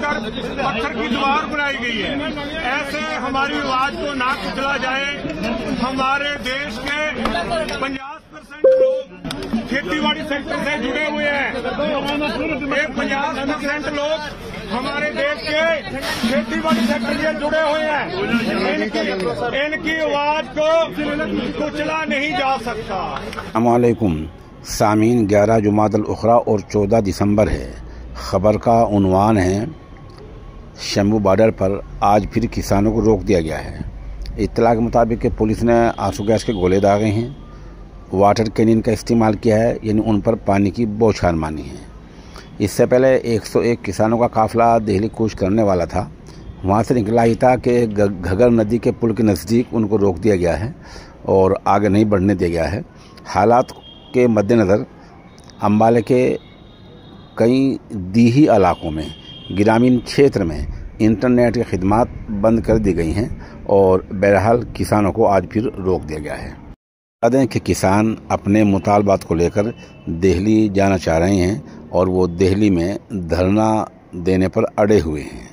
कर पत्थर की दीवार बनाई गई है। ऐसे हमारी आवाज को ना कुचला जाए। हमारे देश के 50% लोग खेतीबाड़ी सेक्टर से जुड़े हुए हैं। ये 50% लोग हमारे देश के खेतीबाड़ी सेक्टर से जुड़े हुए हैं। इनकी आवाज को कुचला नहीं जा सकता। अस्सलामु अलैकुम सामीन, 11 जुमादुल उखरा और 14 दिसंबर है। खबर का उन्वान है, शंभू बॉर्डर पर आज फिर किसानों को रोक दिया गया है। इत्तला के मुताबिक पुलिस ने आंसू गैस के गोले दागे हैं, वाटर कैनिन का इस्तेमाल किया है, यानी उन पर पानी की बौछार मानी है। इससे पहले 101 किसानों का काफिला दिल्ली कूच करने वाला था। वहाँ से निकला ही था कि घगर नदी के पुल के नज़दीक उनको रोक दिया गया है और आगे नहीं बढ़ने दिया गया है। हालात के मद्देनज़र अम्बाले के कई दीही इलाकों में, ग्रामीण क्षेत्र में इंटरनेट की खिदमात बंद कर दी गई हैं और बहरहाल किसानों को आज फिर रोक दिया गया है। बता दें कि किसान अपने मुतालबात को लेकर दिल्ली जाना चाह रहे हैं और वो दिल्ली में धरना देने पर अड़े हुए हैं।